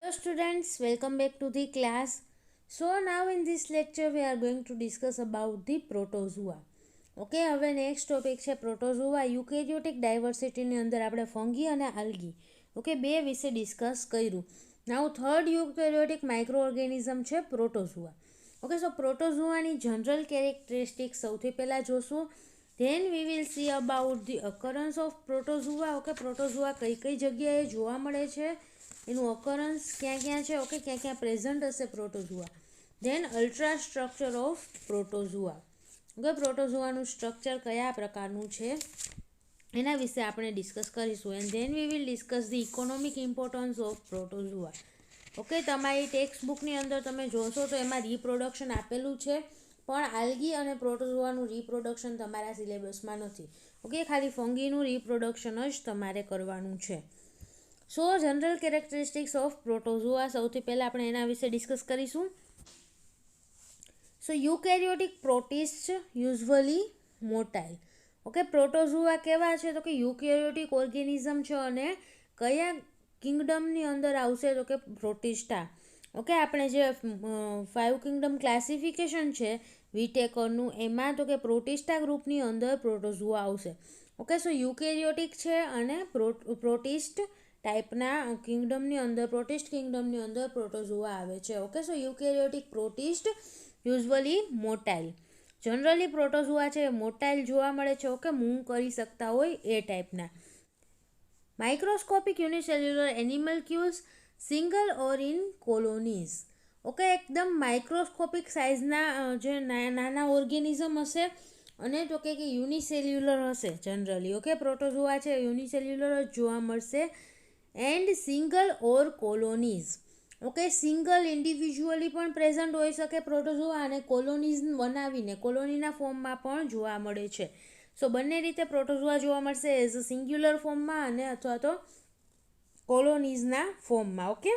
Hello students, welcome back to the class. So now in this lecture we are going to discuss about the protozoa. Okay, હવે next topic છે protozoa. Eukaryotic ડાયવર્સિટીની અંદર આપણે fungi અને algae બે વિશે discuss કર્યું. નાઉ third eukaryotic micro organism છે protozoa. Okay, સો પ્રોટોઝોઆની general characteristics સૌથી પહેલાં જોશું. Than we will see about the occurrence of protozoa. Okay, protozoa કઈ કઈ જગ્યાએ જોવા મળે છે, એનું અકરન્સ ક્યાં ક્યાં છે, ઓકે, ક્યાં ક્યાં પ્રેઝન્ટ હશે protozoa. Then ultra structure of protozoa. Okay, પ્રોટોઝોઆનું સ્ટ્રક્ચર કયા પ્રકારનું છે એના વિશે આપણે ડિસ્કસ કરીશું. And then we will discuss the economic importance of protozoa. Okay, તમારી ટેક્સ્ટ બુકની અંદર તમે જોશો તો એમાં રિપ્રોડક્શન આપેલું છે, પણ આલ્ગી અને પ્રોટોઝોઆનું રિપ્રોડક્શન તમારા સિલેબસમાં નથી. ઓકે, ખાલી ફંગીનું રિપ્રોડક્શન જ તમારે કરવાનું છે. So general characteristics of protozoa, સૌથી પહેલાં આપણે એના વિશે ડિસ્કસ કરીશું. So eukaryotic protist usually motile. Okay, protozoa કેવા છે તો કે યુકેરિયોટિક ઓર્ગેનિઝમ છે અને કયા કિંગડમની અંદર આવશે તો કે પ્રોટિસ્ટા. ઓકે, આપણે જે 5 કિંગડમ ક્લાસિફિકેશન છે વિટેકરનું, એમાં તો કે પ્રોટિસ્ટા ગ્રુપની અંદર પ્રોટોઝોઆ આવશે. ઓકે, સો યુકેરિયોટિક છે અને પ્રોટિસ્ટ ટાઈપના કિંગડમની અંદર, પ્રોટિસ્ટ કિંગડમની અંદર પ્રોટોઝોઆ આવે છે. Okay, so eukaryotic protist usually motile. Generally protozoa છે મોટાઇલ જોવા મળે છે. ઓકે, મૂવ કરી શકતા હોય એ ટાઈપના. Microscopic unicellular animalcules, single or in colonies. Okay, એકદમ માઇક્રોસ્કોપિક સાઇઝના જે નાના ઓર્ગેનિઝમ હશે અને તો કે યુનિસેલ્યુલર હશે જનરલી. ઓકે, પ્રોટોઝોઆ છે યુનિસેલ્યુલર જ જોવા મળશે. And single or colonies. Okay, single individually પણ પ્રેઝન્ટ હોઈ શકે પ્રોટોઝોઆ અને કોલોનીઝ બનાવીને કોલોનીના ફોર્મમાં પણ જોવા મળે છે. સો બંને રીતે પ્રોટોઝોઆ જોવા મળશે, એઝ અ સિંગ્યુલર ફોર્મમાં અને અથવા તો કોલોનીઝના ફોર્મમાં. ઓકે,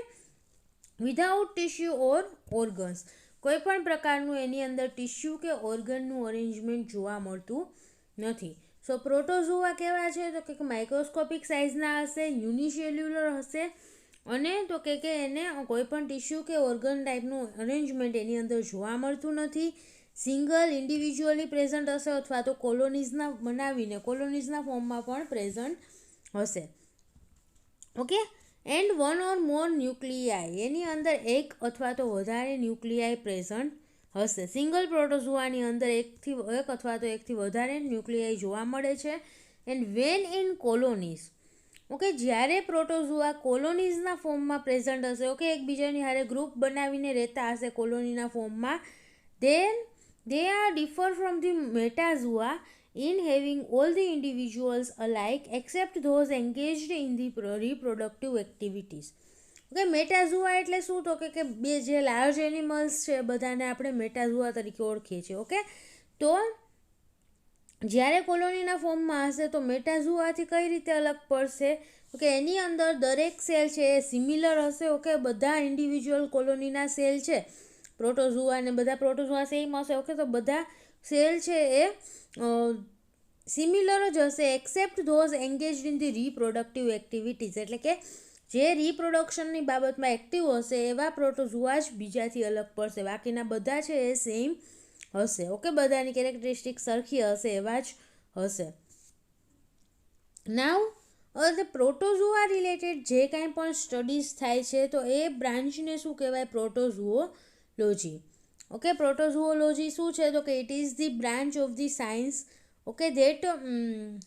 વિધાઉટ ટિશ્યુ ઓર ઓર્ગન્સ. કોઈ પણ પ્રકારનું એની અંદર ટિશ્યુ કે ઓર્ગનનું અરેન્જમેન્ટ જોવા મળતું નથી. સો પ્રોટોઝોઆ કેવા છે તો કે માઇક્રોસ્કોપિક સાઇઝના હશે, યુનિસેલ્યુલર હશે અને તો કે એને કોઈ પણ ટિશ્યુ કે ઓર્ગન ટાઈપનું અરેન્જમેન્ટ એની અંદર જોવા મળતું નથી. સિંગલ ઇન્ડિવિજ્યુઅલી પ્રેઝન્ટ હશે અથવા તો કોલોનીઝના બનાવીને કોલોનીઝના ફોર્મમાં પણ પ્રેઝન્ટ હશે. Okay, and one or more ન્યુક્લિયાઈ. એની અંદર એક અથવા તો વધારે ન્યુક્લિયાઈ પ્રેઝન્ટ હશે. સિંગલ પ્રોટોઝોઆની અંદર એક અથવા તો એકથી વધારે ન્યુક્લિયાઈ જોવા મળે છે. And when in colonies. Okay, જ્યારે પ્રોટોઝોઆ કોલોનીઝના ફોર્મમાં પ્રેઝન્ટ હશે, ઓકે, એકબીજાની હારે ગ્રુપ બનાવીને રહેતા હશે કોલોનીના ફોર્મમાં, then they are differ from the metazoa in having all the individuals alike except those engaged in the reproductive activities. Okay, metazoa એટલે શું તો કે બે જે લાર્જ એનિમલ્સ છે બધાને આપણે મેટાઝોઆ તરીકે ઓળખીએ છીએ. ઓકે, તો જ્યારે કોલોનીના ફોર્મમાં હશે તો મેટાઝોઆથી કઈ રીતે અલગ પડશે? ઓકે, એની અંદર દરેક સેલ છે એ સિમિલર હશે. ઓકે, બધા ઇન્ડિવિજ્યુઅલ કોલોનીના સેલ છે પ્રોટોઝોઆ અને બધા પ્રોટોઝોઆ સેમ હશે. ઓકે, તો બધા સેલ છે એ સિમિલર જ હશે except those engaged in the reproductive activities. એટલે કે જે રિપ્રોડક્શનની બાબતમાં એક્ટિવ હશે એવા પ્રોટોઝોઆ જ બીજાથી અલગ પડશે. બાકીના બધા છે એ સેમ હશે. ઓકે, બધાની કેરેક્ટરિસ્ટિક સરખી હશે, એવા જ હશે. નાવ ધ પ્રોટોઝોઆ રિલેટેડ જે કાંઈ પણ સ્ટડીઝ થાય છે તો એ બ્રાન્ચને શું કહેવાય? પ્રોટોઝોઓલોજી. ઓકે, પ્રોટોઝોઓલોજી શું છે તો કે it is the branch of the science, okay, that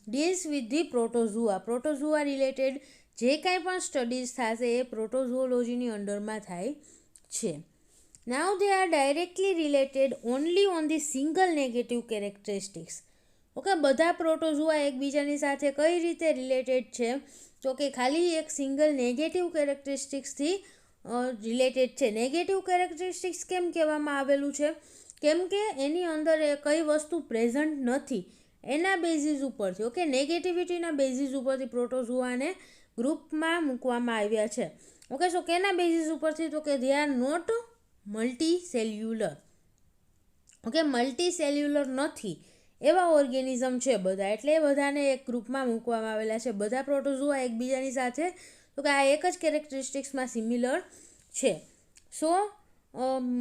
deals with the protozoa. Protozoa related જે કાંઈ પણ સ્ટડીઝ થશે એ પ્રોટોઝોઓલોજીની અંડરમાં થાય છે. Now they are directly related only on the single negative characteristics. Okay, બધા પ્રોટોઝોઆ એકબીજાની સાથે કઈ રીતે રિલેટેડ છે તો કે ખાલી એક સિંગલ નેગેટિવ કેરેક્ટરિસ્ટિક્સથી રિલેટેડ છે. નેગેટિવ કેરેક્ટરિસ્ટિક્સ કેમ કહેવામાં આવેલું છે? કેમ કે એની અંદર એ કઈ વસ્તુ પ્રેઝન્ટ નથી એના બેઝિસ ઉપરથી. ઓકે, નેગેટિવિટીના બેઝિસ ઉપરથી પ્રોટોઝોઆને ગ્રુપમાં મૂકવામાં આવ્યા છે. ઓકે, સો કેના બેઝિસ ઉપરથી તો કે they are not multicellular. Okay, multicellular નથી એવા ઓર્ગેનિઝમ છે બધા, એટલે બધાને એક ગ્રુપમાં મૂકવામાં આવેલા છે. બધા પ્રોટોઝોઆ એકબીજાની સાથે તો કે આ એક જ કેરેક્ટરિસ્ટિક્સમાં સિમિલર છે. સો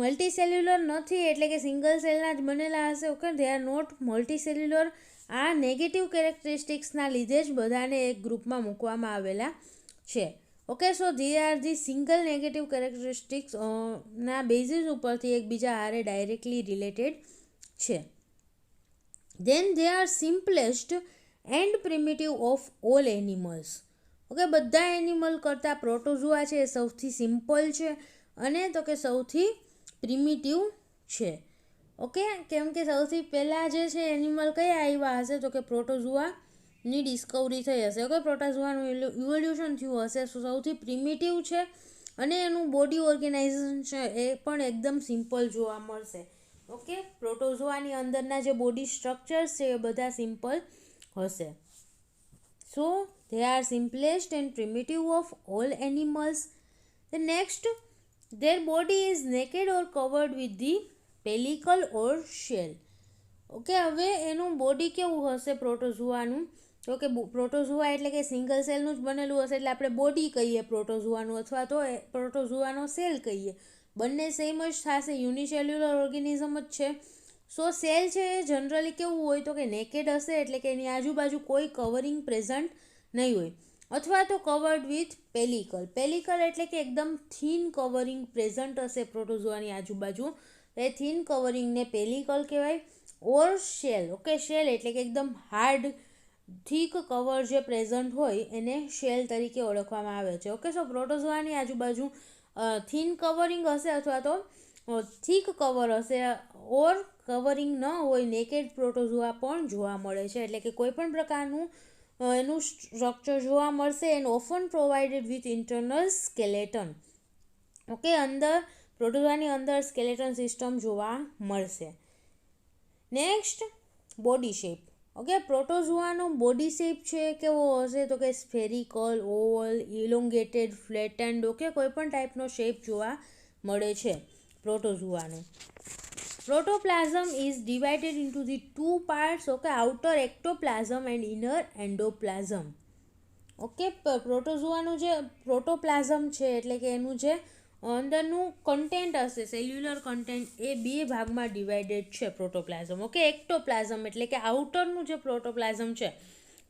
મલ્ટીસેલ્યુલર નથી એટલે કે સિંગલ સેલના જ બનેલા હશે. Okay, they are not multicellular. આ નેગેટિવ કેરેક્ટરિસ્ટિક્સના લીધે જ બધાને એક ગ્રુપમાં મૂકવામાં આવેલા છે. Okay, so they are the single negative characteristics ના બેઝિસ ઉપરથી એકબીજા હારે ડાયરેક્ટલી રિલેટેડ છે. Then they are simplest and primitive of all animals. Okay, બધા એનિમલ કરતાં પ્રોટોઝોઆ છે એ સૌથી સિમ્પલ છે અને તો કે સૌથી પ્રિમિટિવ છે. ઓકે, કેમ કે સૌથી પહેલાં જે છે એનિમલ કયા આવ્યા હશે તો કે પ્રોટોઝોઆની ડિસ્કવરી થઈ હશે. ઓકે, પ્રોટોઝોઆનું ઇવોલ્યુશન થયું હશે. સૌથી પ્રિમિટિવ છે અને એનું બોડી ઓર્ગેનાઇઝેશન છે એ પણ એકદમ સિમ્પલ જોવા મળશે. ઓકે, પ્રોટોઝોઆની અંદરના જે બોડી સ્ટ્રક્ચર્સ છે એ બધા સિમ્પલ હશે. સો they are simplest and primitive of all animals. The next, their body is naked or covered with the pellicle or shell. Okay, હવે એનું બોડી કેવું હશે પ્રોટોઝોઆનું તો કે પ્રોટોઝોઆ એટલે કે સિંગલ સેલનું જ બનેલું હશે એટલે આપણે બોડી કહીએ પ્રોટોઝોઆનું, અથવા તો પ્રોટોઝોઆનો સેલ કહીએ. બંને સેમ જ થશે, યુનિસેલ્યુલર ઓર્ગેનિઝમ જ છે. સો સેલ છે એ જનરલી કેવું હોય તો કે નેકેડ હશે એટલે કે એની આજુબાજુ કોઈ કવરિંગ પ્રેઝન્ટ નહીં હોય, અથવા તો કવર્ડ વિથ પેલિકલ. પેલિકલ એટલે કે એકદમ થીન કવરિંગ પ્રેઝન્ટ હશે પ્રોટોઝોઆની આજુબાજુ, એ થીન કવરિંગને પેલિકલ કહેવાય. ઓર શેલ. ઓકે, શેલ એટલે કે એકદમ હાર્ડ થીક કવર જે પ્રેઝન્ટ હોય એને શેલ તરીકે ઓળખવામાં આવે છે. ઓકે, સો પ્રોટોઝોઆની આજુબાજુ થીન કવરિંગ હશે અથવા તો થીક કવર હશે, ઓર કવરિંગ ન હોય નેકેડ પ્રોટોઝોઆ પણ જોવા મળે છે. એટલે કે કોઈ પણ પ્રકારનું એનું સ્ટ્રક્ચર જોવા મળશે. And often provided with internal skeleton. Okay, અંદર પ્રોટોઝોઆની અંદર સ્કેલેટન સિસ્ટમ જોવા મળશે. Next, body shape. ઓકે, પ્રોટોઝોઆનો બોડી શેપ છે કેવો હશે તો કે spherical, oval, elongated, flattened. Okay, કોઈ પણ ટાઈપનો શેપ જોવા મળે છે પ્રોટોઝોઆનો. Protoplasm is divided into the two parts. Okay, outer ectoplasm and inner endoplasm. Okay, પ્રોટોઝોઆનું જે પ્રોટોપ્લાઝમ છે એટલે કે એનું જે અંદરનું કન્ટેન્ટ હશે, સેલ્યુલર કન્ટેન્ટ, એ બે ભાગમાં ડિવાઇડેડ છે પ્રોટોપ્લાઝમ. ઓકે, એક્ટોપ્લાઝમ એટલે કે આઉટરનું જે પ્રોટોપ્લાઝમ છે,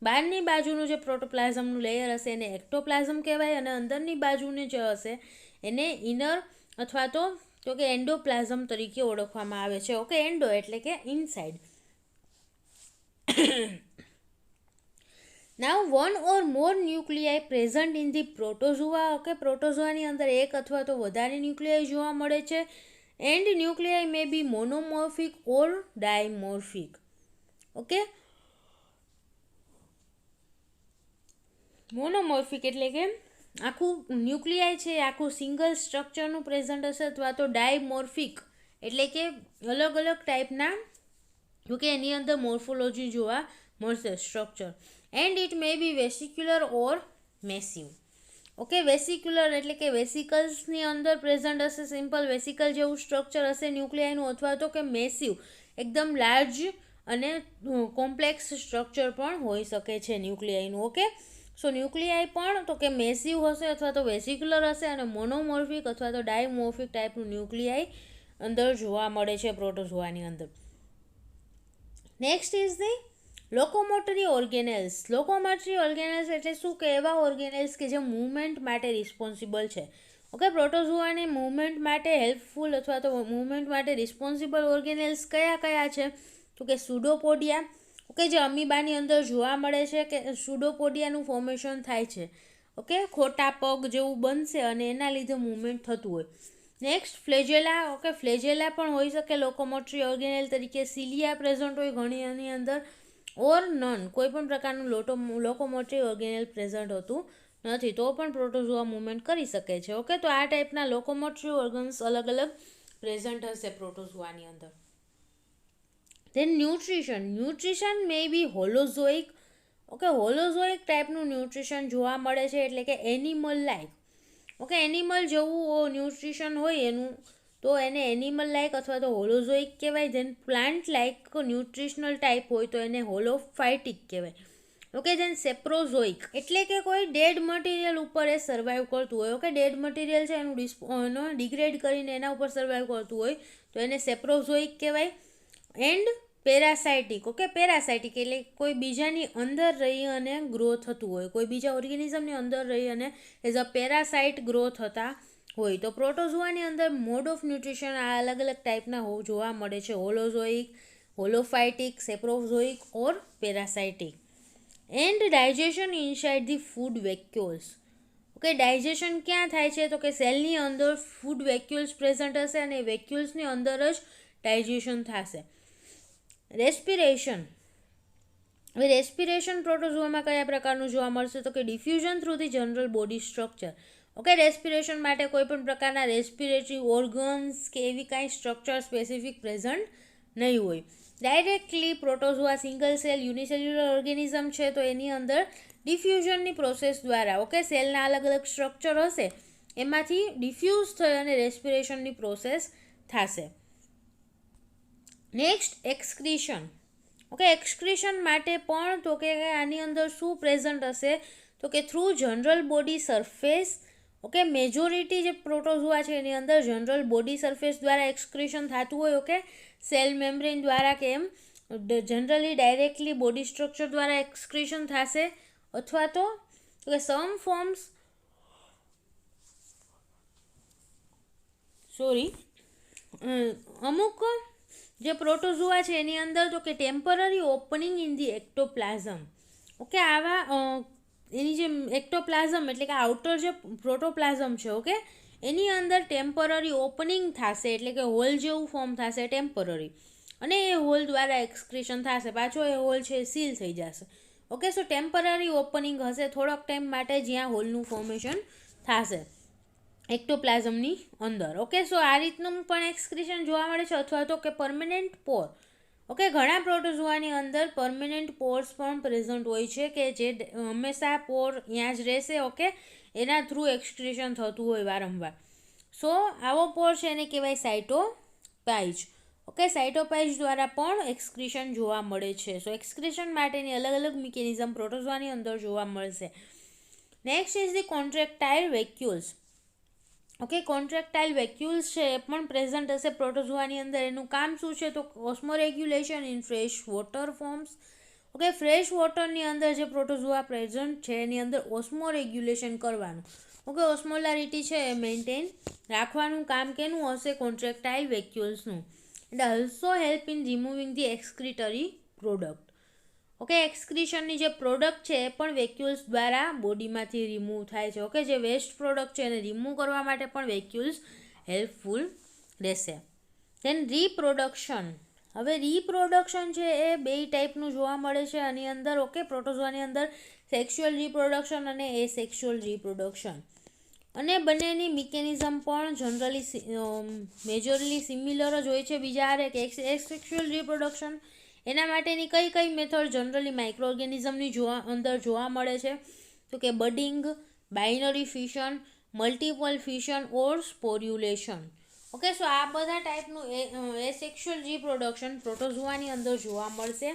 બહારની બાજુનું જે પ્રોટોપ્લાઝમનું લેયર હશે એને એક્ટોપ્લાઝમ કહેવાય, અને અંદરની બાજુની જે હશે એને ઇનર અથવા તો કે એન્ડોપ્લાઝમ તરીકે ઓળખવામાં આવે છે. ઓકે, એન્ડો એટલે કે inside. Now one or more nuclei present in the protozoa. Okay, પ્રોટોઝોઆની અંદર એક અથવા તો વધારે ન્યુક્લિયાઈ જોવા મળે છે. And ન્યુક્લિયાઈ May B મોનોમોર્ફિક or ડાયમોર્ફિક. Okay, મોનોમોર્ફિક એટલે કે આખું ન્યુક્લિયાઈ છે આખું સિંગલ સ્ટ્રક્ચરનું પ્રેઝન્ટ હશે, અથવા તો ડાયમોર્ફિક એટલે કે અલગ અલગ ટાઈપના, જોકે એની અંદર મોર્ફોલોજી જોવા મળશે structure. And it may be vesicular or massive. Okay, vesicular એટલે કે વેસિકલ્સની અંદર પ્રેઝન્ટ હશે, સિમ્પલ વેસિકલ જેવું સ્ટ્રક્ચર હશે ન્યુક્લિયાઈનું, અથવા તો કે મેસિવ એકદમ લાર્જ અને કોમ્પ્લેક્સ સ્ટ્રક્ચર પણ હોઈ શકે છે ન્યુક્લિયાઈનું. ઓકે, સો ન્યુક્લિયાઈ પણ તો કે મેસિવ હશે અથવા તો વેસિક્યુલર હશે, અને મોનોમોર્ફિક અથવા તો ડાયમોર્ફિક ટાઈપનું ન્યુક્લિયાઈ અંદર જોવા મળે છે પ્રોટોઝોઆની અંદર. Next is the locomotory organelles. Locomotory organelles એટલે શું કે એવા ઓર્ગેનેલ્સ કે જે મૂવમેન્ટ માટે રિસ્પોન્સિબલ છે. ઓકે, પ્રોટોઝોઆને મૂવમેન્ટ માટે હેલ્પફુલ અથવા તો મૂવમેન્ટ માટે રિસ્પોન્સિબલ ઓર્ગેનેલ્સ કયા કયા છે તો કે સુડોપોડિયા. ઓકે, જે અમીબાની અંદર જોવા મળે છે કે સુડોપોડિયાનું ફોર્મેશન થાય છે. ઓકે, ખોટા પગ જેવું બનશે અને એના લીધે મૂવમેન્ટ થતું હોય. નેક્સ્ટ, ફ્લેજેલા. ઓકે, ફ્લેજેલા પણ હોઈ શકે લોકોમોટરી ઓર્ગેનેલ તરીકે. સિલિયા પ્રેઝન્ટ હોય ઘણી એની અંદર, ઓર નન, કોઈ પણ પ્રકારનું લોકોમોટરી ઓર્ગેનેલ પ્રેઝન્ટ હોતું નથી, તો પણ પ્રોટોઝોઆ મૂવમેન્ટ કરી શકે છે. ઓકે, તો આ ટાઈપના લોકોમોટરી ઓર્ગન્સ અલગ અલગ પ્રેઝન્ટ હશે પ્રોટોઝોઆની અંદર. Then nutrition. Nutrition may be holozoic. Okay, holozoic ટાઈપનું ન્યુટ્રિશન જોવા મળે છે એટલે કે એનિમલ લાઈક. ઓકે, એનિમલ જેવું ન્યુટ્રિશન હોય એનું, તો એને એનિમલ લાઈક અથવા તો હોલોઝોઇક કહેવાય. Then plant like nutritional type હોય તો એને હોલોફાઇટિક કહેવાય. ઓકે ધેન સેપ્રોઝોઇક એટલે કે કોઈ ડેડ મટીરિયલ ઉપર એ સર્વાઈવ કરતું હોય. ઓકે ડેડ મટીરિયલ છે એનું ડિગ્રેડ કરીને એના ઉપર સર્વાઈવ કરતું હોય તો એને સેપ્રોઝોઇક કહેવાય. એન્ડ પેરાસાઇટિક. ઓકે પેરાસાઇટિક એટલે કોઈ બીજાની અંદર રહી અને ગ્રો થતું હોય, કોઈ બીજા ઓર્ગેનિઝમની અંદર રહી અને એઝ અ પેરાસાઇટ ગ્રો થતા હોય. તો પ્રોટોઝોઆની અંદર મોડ ઓફ ન્યુટ્રિશન આ અલગ અલગ ટાઈપના જોવા મળે છે. Holozoic, holophytic, saprozoic or parasitic. And digestion inside the food vacuoles. Okay digestion ક્યાં થાય છે તો કે સેલની અંદર ફૂડ વેક્યુલ્સ પ્રેઝન્ટ હશે અને વેક્યુલ્સની અંદર જ ડાયજેશન થશે. રેસ્પિરેશન. હવે રેસ્પિરેશન પ્રોટોઝોઆમાં કયા પ્રકારનું જોવા મળશે તો કે diffusion through the general body structure. Okay respiration માટે કોઈ પણ પ્રકારના રેસ્પિરેટરી ઓર્ગન્સ કે એવી કાંઈ સ્ટ્રક્ચર સ્પેસિફિક પ્રેઝન્ટ નહીં હોય. Directly protozoa single cell unicellular organism છે તો એની અંદર ડિફ્યુઝનની પ્રોસેસ દ્વારા ઓકે સેલના અલગ અલગ સ્ટ્રક્ચર હશે એમાંથી ડિફ્યુઝ થઈ અને રેસ્પિરેશનની પ્રોસેસ થશે. નેક્સ્ટ એક્સક્રીશન. ઓકે એક્સક્રીશન માટે પણ તો કે આની અંદર શું પ્રેઝન્ટ હશે તો કે through general body surface. Okay majority જે પ્રોટોઝોઆ છે એની અંદર જનરલ બોડી સરફેસ દ્વારા એક્સક્રીશન થતું હોય. ઓકે સેલ મેમ્બ્રેન દ્વારા કે એમ જનરલી ડાયરેક્ટલી બોડી સ્ટ્રક્ચર દ્વારા એક્સક્રીશન થશે અથવા તો સમ ફોર્મ્સ અમુક જે પ્રોટોઝોઆ છે એની અંદર તો કે temporary opening in the ectoplasm. Okay આવા એની જે એક્ટોપ્લાઝમ એટલે કે આઉટર જે પ્રોટોપ્લાઝમ છે ઓકે એની અંદર ટેમ્પરરી ઓપનિંગ થશે એટલે કે હોલ જેવું ફોર્મ થશે ટેમ્પરરી અને એ હોલ દ્વારા એક્સક્રીશન થશે. પાછો એ હોલ છે સીલ થઈ જશે. ઓકે સો ટેમ્પરરી ઓપનિંગ હશે થોડોક ટાઈમ માટે જ્યાં હોલનું ફોર્મેશન થશે એક્ટોપ્લાઝમની અંદર. ઓકે સો આ રીતનું પણ એક્સક્રીશન જોવા મળે છે અથવા તો કે પરમેનન્ટ પોર. ઓકે ઘણા પ્રોટોઝોઆની અંદર પરમેનન્ટ પોર્સ પણ પ્રેઝન્ટ હોય છે કે જે હંમેશા પોર ત્યાં જ રહેશે. ઓકે એના થ્રુ એક્સક્રીશન થતું હોય વારંવાર. સો આવો પોર છે એને કહેવાય સાઇટોપાઇજ. ઓકે સાઇટોપાઇજ દ્વારા પણ એક્સક્રીશન જોવા મળે છે. સો એક્સક્રીશન માટેની અલગ અલગ મિકેનિઝમ પ્રોટોઝોઆની અંદર જોવા મળશે. Next is the contractile vacuoles. Okay contractile vacuoles છે એ પણ પ્રેઝન્ટ હશે પ્રોટોઝોઆની અંદર. એનું કામ શું છે તો osmoregulation in fresh water forms. Okay fresh વોટરની અંદર જે પ્રોટોઝોઆ પ્રેઝન્ટ છે એની અંદર ઓસ્મોરેગ્યુલેશન કરવાનું. ઓકે ઓસ્મોલારિટી છે એ મેન્ટેન રાખવાનું કામ કેનું હશે કોન્ટ્રેક્ટાઇલ વેક્યુલ્સનું. And also help in removing the excretory product. Okay એક્સક્રીશનની જે પ્રોડક્ટ છે એ પણ વેક્યુલ્સ દ્વારા બોડીમાંથી રિમૂવ થાય છે. ઓકે જે વેસ્ટ પ્રોડક્ટ છે એને રિમૂવ કરવા માટે પણ વેક્યુલ્સ હેલ્પફુલ રહેશે. Than reproduction. હવે રીપ્રોડક્શન છે એ બે ટાઈપનું જોવા મળે છે આની અંદર. ઓકે પ્રોટોઝોઆની અંદર સેક્સ્યુઅલ રીપ્રોડક્શન અને એસેક્સ્યુઅલ રીપ્રોડક્શન અને બંનેની મિકેનિઝમ પણ જનરલી મેજરલી સિમિલર જ હોય છે. બીજા હારે કે એસેક્સ્યુઅલ રીપ્રોડક્શન એના માટેની કઈ કઈ મેથડ જનરલી માઇક્રો ઓર્ગેનિઝમની અંદર જોવા મળે છે તો કે બડિંગ, બાઇનરી ફિશન, મલ્ટિપલ ફિશન ઓર સ્પોર્યુલેશન. ઓકે સો આ બધા ટાઈપનું એસેક્સ્યુઅલ રીપ્રોડક્શન પ્રોટોઝોઆની અંદર જોવા મળશે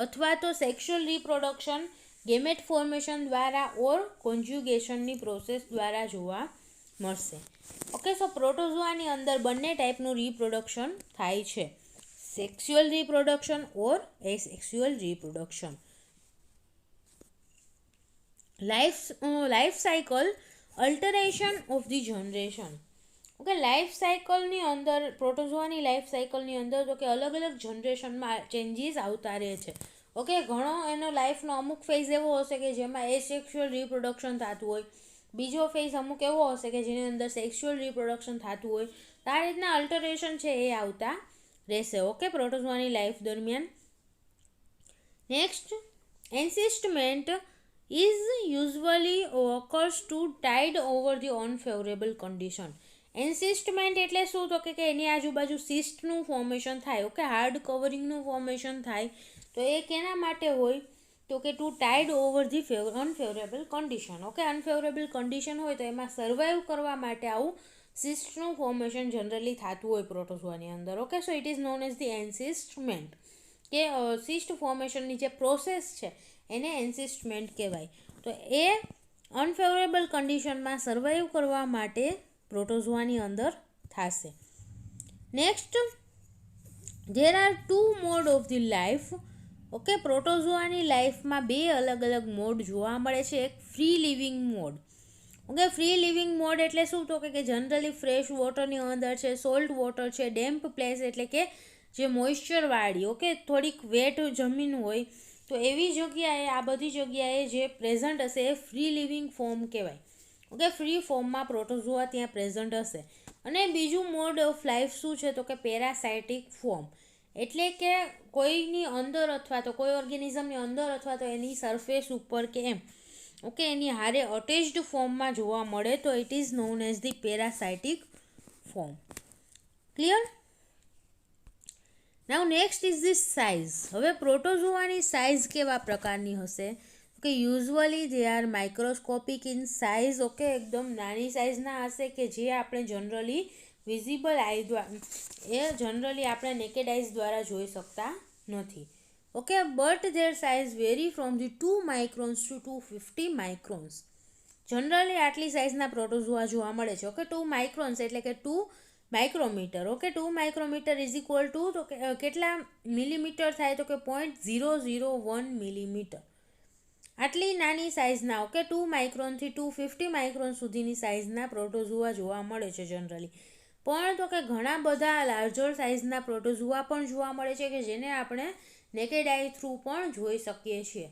અથવા તો સેક્સ્યુઅલ રીપ્રોડક્શન ગેમેટ ફોર્મેશન દ્વારા ઓર કોન્જ્યુગેશનની પ્રોસેસ દ્વારા જોવા મળશે. ઓકે સો પ્રોટોઝોઆની અંદર બંને ટાઈપનું રીપ્રોડક્શન થાય છે, sexual reproduction or asexual reproduction. Life cycle alteration of the generation. Okay life સાયકલની અંદર પ્રોટોઝોઆની લાઈફ સાયકલની અંદર તો કે અલગ અલગ જનરેશનમાં ચેન્જીસ આવતા રહે છે. ઓકે ઘણો એનો લાઈફનો અમુક ફેઝ એવો હશે કે જેમાં એસેક્સ્યુઅલ રીપ્રોડક્શન થતું હોય, બીજો ફેઝ અમુક એવો હશે કે જેની અંદર સેક્સ્યુઅલ રીપ્રોડક્શન થતું હોય. તો આ રીતના અલ્ટરેશન છે એ આવતા રહેશે ઓકે પ્રોટોઝોઆની લાઈફ દરમિયાન. Next encystment is usually occurs to tide over the unfavourable condition. Encystment એટલે શું તો કે એની આજુબાજુ સિસ્ટનું ફોર્મેશન થાય. ઓકે હાર્ડ કવરિંગનું ફોર્મેશન થાય તો એ કેના માટે હોય તો કે to tide over the unfavourable condition. Okay unfavourable condition હોય તો એમાં સર્વાઈવ કરવા માટે આવું સિસ્ટનું ફોર્મેશન જનરલી થતું હોય પ્રોટોઝોઆની અંદર. Okay so it is known as the encystment કે સિસ્ટ ફોર્મેશનની જે પ્રોસેસ છે એને એન્સિસ્ટમેન્ટ કહેવાય. તો એ અનફેવરેબલ કન્ડિશનમાં સર્વાઈવ કરવા માટે પ્રોટોઝોઆની અંદર થશે. Next, there are 2 mode of the life. Okay, પ્રોટોઝોઆની લાઈફમાં 2 અલગ અલગ મોડ જોવા મળે છે. એક free living mode. Okay, free living mode એટલે શું? તો કે જનરલી ફ્રેશ વોટરની અંદર છે, સોલ્ટ વોટર છે, ડેમ્પ પ્લેસ એટલે કે જે મોઇશ્ચરવાળી, ઓકે, થોડીક વેટ જમીન હોય, તો એવી જગ્યાએ, આ બધી જગ્યાએ જે પ્રેઝન્ટ હશે એ ફ્રી લિવિંગ ફોર્મ કહેવાય. ઓકે, ફ્રી ફોર્મમાં પ્રોટોઝોઆ ત્યાં પ્રેઝન્ટ હશે. અને બીજું મોડ ઓફ લાઈફ શું છે? તો કે પેરાસાઇટિક ફોર્મ, એટલે કે કોઈની અંદર અથવા તો કોઈ ઓર્ગેનિઝમની અંદર અથવા તો એની સરફેસ ઉપર કે એમ, ઓકે, એની હારે અટેચ્ડ ફોર્મમાં જોવા મળે તો it is known as the parasitic form. Clear? Now next is the size. હવે પ્રોટોઝોઆની સાઇઝ કેવા પ્રકારની હશે? કે usually they are microscopic in size. Okay, એકદમ નાની સાઇઝના હશે કે જે આપણે જનરલી વિઝિબલ આઈ દ્વારા આપણે નેકેડ આઈઝ દ્વારા જોઈ શકતા નથી. Okay, but their size vary from the 2 microns to 250 microns. Generally આટલી સાઇઝના પ્રોટોઝોઆ જોવા મળે છે. ઓકે, 2 માઇક્રોન્સ એટલે કે 2 micrometre. Okay, 2 micrometre is equal to, તો કેટલા મિલીમીટર થાય? તો કે 0.001 મિલીમીટર. આટલી નાની સાઇઝના, ઓકે, 2 માઇક્રોનથી 250 માઇક્રોન સુધીની સાઇઝના પ્રોટોઝોઆ જોવા મળે છે જનરલી. પણ તો કે ઘણા બધા લાર્જર સાઇઝના પ્રોટોઝોઆ પણ જોવા મળે છે કે જેને આપણે નેકેડ આઈ થ્રુ પણ જોઈ શકીએ છીએ.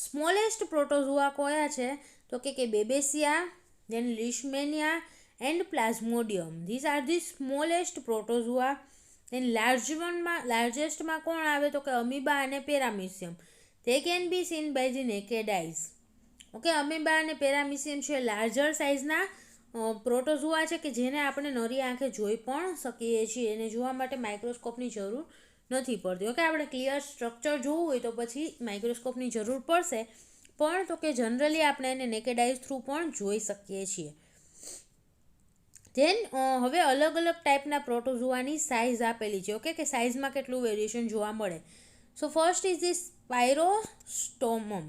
સ્મોલેસ્ટ પ્રોટોઝોઆ કયા છે? તો કે babesia, then leishmania and plasmodium. These are the smallest protozoa. Then લાર્જેસ્ટમાં કોણ આવે? તો કે અમીબા અને paramecium. They can be seen by the naked eyes. Okay, amoeba અને પેરામિસિયમ છે લાર્જર સાઇઝના પ્રોટોઝોઆ છે કે જેને આપણે નરી આંખે જોઈ પણ શકીએ છીએ. એને જોવા માટે માઇક્રોસ્કોપની જરૂર નથી પડતી. ઓકે, આપણે ક્લિયર સ્ટ્રક્ચર જોવું હોય તો પછી માઇક્રોસ્કોપની જરૂર પડશે, પણ તો કે જનરલી આપણે એને નેકેડ આઈઝ થ્રુ પણ જોઈ શકીએ છીએ. ધેન હવે અલગ અલગ ટાઈપના પ્રોટોઝોઆની સાઇઝ આપેલી છે. ઓકે, કે સાઇઝમાં કેટલું વેરિએશન જોવા મળે. So first is the spirostomum.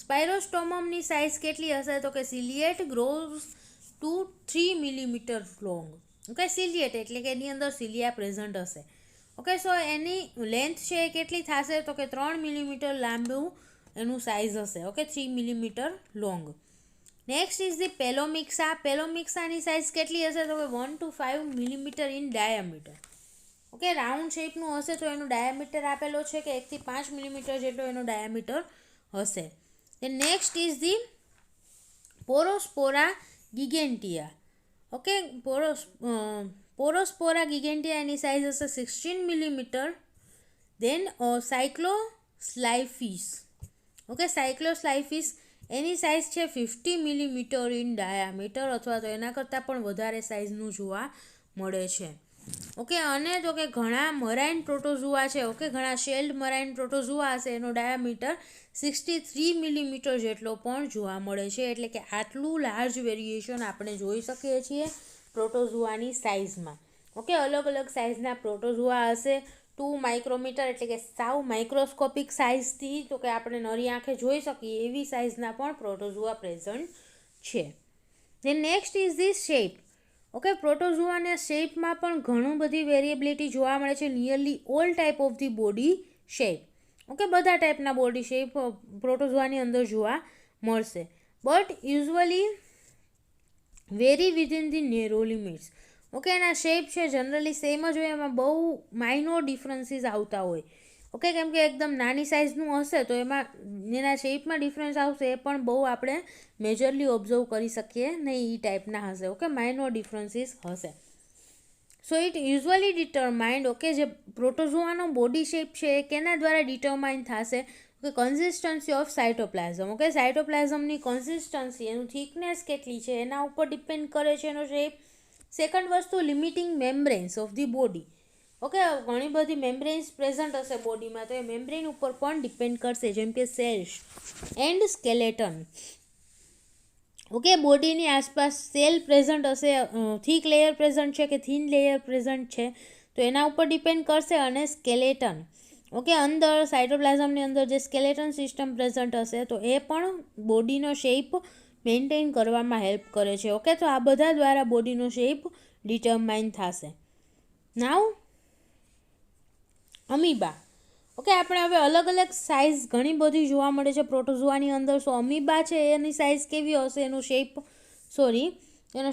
સ્પાયરોસ્ટોમમની સાઇઝ કેટલી હશે? તો કે ciliate grows to 3 millimetre long. Okay, ciliate એટલે કે એની અંદર સિલિયા પ્રેઝન્ટ હશે. ઓકે, સો એની લેન્થ છે એ કેટલી થશે? તો કે 3 મિલીમીટર લાંબુ એનું સાઇઝ હશે. Okay, 3 millimetre long. Next is the pelomyxa. પેલોમિક્સાની સાઇઝ કેટલી હશે? તો કે 1 to 5 millimetre in diameter. Okay, round શેપનું હશે તો એનો ડાયામીટર આપેલો છે કે 1 થી 5 મિલીમીટર જેટલો એનો ડાયામીટર હશે. Next is the Porospora gigantea. Okay, Porospora gigantea એની સાઇઝ હશે 16 મિલીમીટર. દેન સાયક્લોસ્લાઇફિસ. ઓકે, સાયક્લોસ્લાઇફિસ એની સાઇઝ છે 50 મિલીમીટર ઇન ડાયામીટર, અથવા તો એના કરતાં પણ વધારે સાઇઝનું જોવા મળે છે. ઓકે, અને તો કે ઘણા મરાઇન પ્રોટોઝોઆ છે. ઓકે, ઘણા શેલ્ડ મરાઇન પ્રોટોઝોઆ હશે એનો ડાયામીટર 63 મિલીમીટર જેટલો પણ જોવા મળે છે. એટલે કે આટલું લાર્જ વેરિએશન આપણે જોઈ શકીએ છીએ પ્રોટોઝોઆની સાઇઝમાં. ઓકે, અલગ અલગ સાઇઝના પ્રોટોઝોઆ હશે. 2 માઇક્રોમીટર એટલે કે સાવ માઇક્રોસ્કોપિક સાઇઝથી તો કે આપણે નરી આંખે જોઈ શકીએ એવી સાઇઝના પણ પ્રોટોઝોઆ પ્રેઝન્ટ છે. Then next is the shape. Okay, પ્રોટોઝોઆના શેપમાં પણ ઘણું બધી વેરિએબિલિટી જોવા મળે છે. Nearly all type of the body shape. Okay, બધા ટાઈપના બોડી શેપ પ્રોટોઝોઆની અંદર જોવા મળશે. But usually very within the narrow limits. Okay, એના શેપ છે જનરલી સેમ જ હોય, એમાં બહુ માઇનોર ડિફરન્સીસ આવતા હોય. ઓકે, કેમ કે એકદમ નાની સાઇઝનું હશે તો એમાં એના શેપમાં ડિફરન્સ આવશે, એ પણ બહુ આપણે મેજરલી ઓબ્ઝર્વ કરી શકીએ નહીં એ ટાઈપના હશે. ઓકે, માઇનોર ડિફરન્સીસ હશે. So it usually determined. Okay, જે પ્રોટોઝોઆનો બોડી શેપ છે એ કેના દ્વારા ડિટરમાઇન થશે? કે કન્સિસ્ટન્સી ઓફ સાઇટોપ્લાઝમ. ઓકે, સાઇટોપ્લાઝમની કન્સિસ્ટન્સી, એનું થિકનેસ કેટલી છે એના ઉપર ડિપેન્ડ કરે છે એનો શેપ. સેકન્ડ વસ્તુ, limiting membranes of the body. Okay, ઘણી બધી મેમ્બ્રેન્સ પ્રેઝન્ટ હશે બોડીમાં, તો એ મેમ્બ્રેન ઉપર પણ ડિપેન્ડ કરશે, જેમ કે સેલ્સ એન્ડ સ્કેલેટન. ઓકે, બોડીની આસપાસ સેલ પ્રેઝન્ટ હશે, થીક લેયર પ્રેઝન્ટ છે કે થીન લેયર પ્રેઝન્ટ છે, તો એના ઉપર ડિપેન્ડ કરશે. અને સ્કેલેટન. ઓકે, અંદર સાઇટોપ્લાઝમની અંદર જે સ્કેલેટન સિસ્ટમ પ્રેઝન્ટ હશે તો એ પણ બોડીનો શેપ મેન્ટેન કરવામાં હેલ્પ કરે છે. ઓકે, તો આ બધા દ્વારા બોડીનો શેપ ડિટરમાઇન થશે. નાવ અમીબા. ઓકે, આપણે હવે અલગ અલગ સાઇઝ ઘણી બધી જોવા મળે છે પ્રોટોઝોઆની અંદર. સો અમીબા છે એની સાઇઝ કેવી હશે, એનો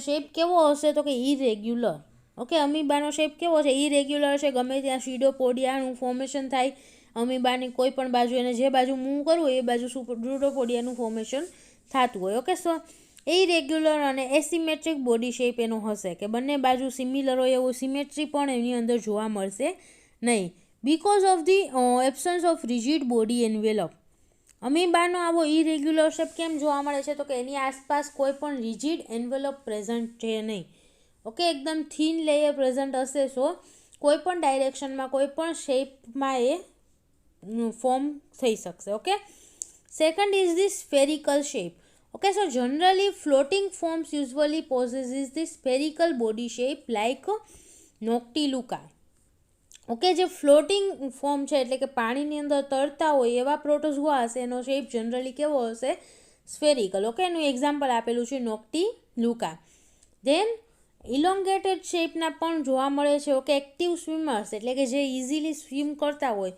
શેપ કેવો હશે તો કે ઇરેગ્યુલર. ઓકે, અમીબાનો શેપ કેવો છે? ઇરેગ્યુલર છે. ગમે ત્યાં સ્યુડોપોડિયાનું ફોર્મેશન થાય અમીબાની કોઈ પણ બાજુ, એને જે બાજુ મૂવ કરવું હોય એ બાજુ સ્યુડોપોડિયાનું ફોર્મેશન થતું હોય. ઓકે, સો ઇરેગ્યુલર અને એસિમેટ્રિક બોડી શેપ એનો હશે કે બંને બાજુ સિમિલર હોય એવું સિમેટ્રી પણ એની અંદર જોવા મળશે નહીં. Because of the absence of rigid body envelope. અમીબાનો આવો ઇરેગ્યુલર શેપ કેમ જોવા મળે છે તો કે એની આસપાસ કોઈ પણ રિજિડ એન્વેલપ પ્રેઝન્ટ છે નહીં. ઓકે, એકદમ થીન લેયર પ્રેઝન્ટ હશે. સો કોઈ પણ ડાયરેક્શનમાં કોઈ પણ શેપમાં એ ફોર્મ થઈ શકશે. Okay, second is the spherical shape. Okay, so generally floating forms usually possesses the spherical body shape like Noctiluca. Okay, જે ફ્લોટિંગ ફોર્મ છે એટલે કે પાણીની અંદર તરતા હોય એવા પ્રોટોઝોઆ હશે, એનો શેપ જનરલી કેવો હશે? સ્ફેરિકલ. ઓકે, એનું એક્ઝામ્પલ આપેલું છે નોક્ટિલુકા. ધેન ઇલોંગેટેડ શેપના પણ જોવા મળે છે. ઓકે, એક્ટિવ સ્વિમર્સ એટલે કે જે ઇઝીલી સ્વિમ કરતા હોય,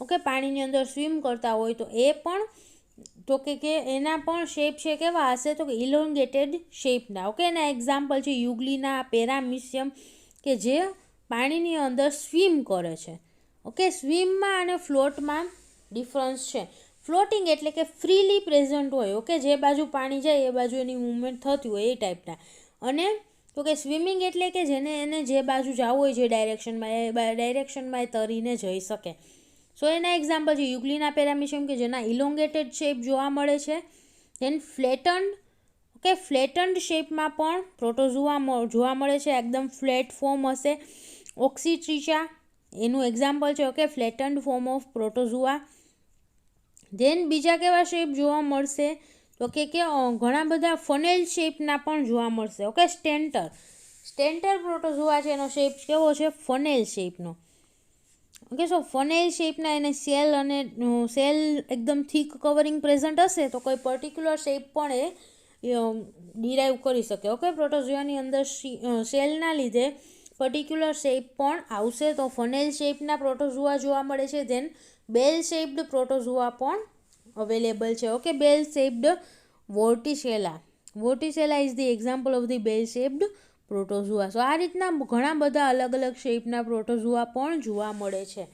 ઓકે, પાણીની અંદર સ્વિમ કરતા હોય તો એ પણ તો કે એના પણ શેપ છે કેવા હશે તો કે ઇલોંગેટેડ શેપના. ઓકે, એના એક્ઝામ્પલ છે યુગ્લિના, પેરામિશિયમ કે જે પાણીની અંદર સ્વિમ કરે છે. ઓકે, સ્વિમમાં અને ફ્લોટમાં ડિફરન્સ છે. ફ્લોટિંગ એટલે કે ફ્રીલી પ્રેઝન્ટ હોય. ઓકે, જે બાજુ પાણી જાય એ બાજુ એની મૂવમેન્ટ થતી હોય એ ટાઈપના. અને તો કે સ્વિમિંગ એટલે કે એને જે બાજુ જવું હોય જે ડાયરેક્શનમાં એ ડાયરેક્શનમાં એ તરીને જઈ શકે. સો એના એક્ઝામ્પલ છે યુગ્લિના, પેરામિશિયમ કે જેના ઇલોંગેટેડ શેપ જોવા મળે છે. Then flattened. ઓકે, ફ્લેટન્ડ શેપમાં પણ પ્રોટોઝોઆ જોવા મળે છે. એકદમ ફ્લેટ ફોર્મ હશે. ઓક્સીટ્રીચા એનું એક્ઝામ્પલ છે. Okay, flattened form of protozoa. Then બીજા કેવા શેપ જોવા મળશે તો કે ઘણા બધા ફનેલ શેપના પણ જોવા મળશે. ઓકે, સ્ટેન્ટર પ્રોટોઝોઆ છે એનો શેપ કેવો છે? ફનેલ શેપનો. ઓકે, સો ફનેલ શેપના એને સેલ અને સેલ એકદમ થીક કવરિંગ પ્રેઝન્ટ હશે તો કોઈ પર્ટિક્યુલર શેપ પણ એ ડિરાઈવ કરી શકે. ઓકે, પ્રોટોઝોઆની અંદર સેલના લીધે પર્ટિક્યુલર શેપ પણ આવશે તો ફનેલ શેપના પ્રોટોઝોઆ જોવા મળે છે. ધેન બેલ શેપ્ડ પ્રોટોઝોઆ પણ અવેલેબલ છે. Okay, bell shaped Vorticella is the example of the bell shaped protozoa. So આ રીતના ઘણા બધા અલગ અલગ શેપના પ્રોટોઝોઆ પણ જોવા મળે છે.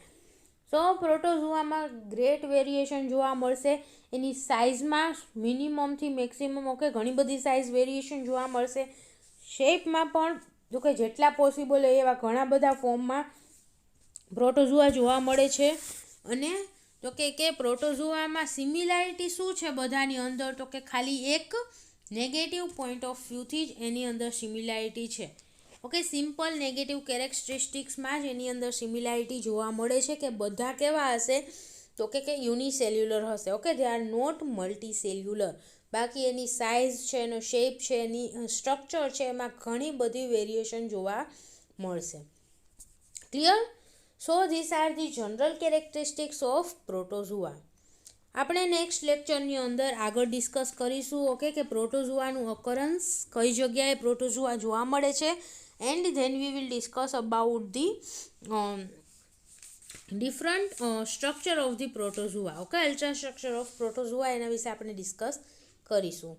સો પ્રોટોઝોઆમાં ગ્રેટ વેરિએશન જોવા મળશે. એની સાઇઝમાં મિનિમમથી મેક્સિમમ. ઓકે, ઘણી બધી સાઇઝ વેરિએશન જોવા મળશે. શેપમાં પણ જો કે જેટલા પોસિબલ હોય એવા ઘણા બધા ફોર્મમાં પ્રોટોઝોઆ જોવા મળે છે. અને તો કે પ્રોટોઝોઆમાં સિમિલારિટી શું છે બધાની અંદર તો કે ખાલી એક નેગેટિવ પોઈન્ટ ઓફ વ્યૂથી જ એની અંદર સિમિલારિટી છે. ઓકે, સિમ્પલ નેગેટિવ કેરેક્ટરિસ્ટિક્સમાં જ એની અંદર સિમિલારિટી જોવા મળે છે કે બધા કેવા હશે તો કે યુનિસેલ્યુલર હશે. Okay, they are not multicellular. બાકી એની સાઇઝ છે, એનો શેપ છે, એની સ્ટ્રક્ચર છે, એમાં ઘણી બધી વેરિએશન જોવા મળશે. Clear? So this are the general characteristics of protozoa. આપણે નેક્સ્ટ લેક્ચરની અંદર આગળ ડિસ્કસ કરીશું. ઓકે, કે પ્રોટોઝોઆનું અકરન્સ કઈ જગ્યાએ પ્રોટોઝોઆ જોવા મળે છે. And then we will discuss about the different structure of the protozoa. Okay, ultra structure of protozoa એના વિશે આપણે ડિસ્કસ કરીશું.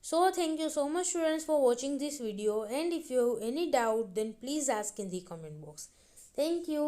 So thank you so much students for watching this video, and if you have any doubt then please ask in the comment box. Thank you.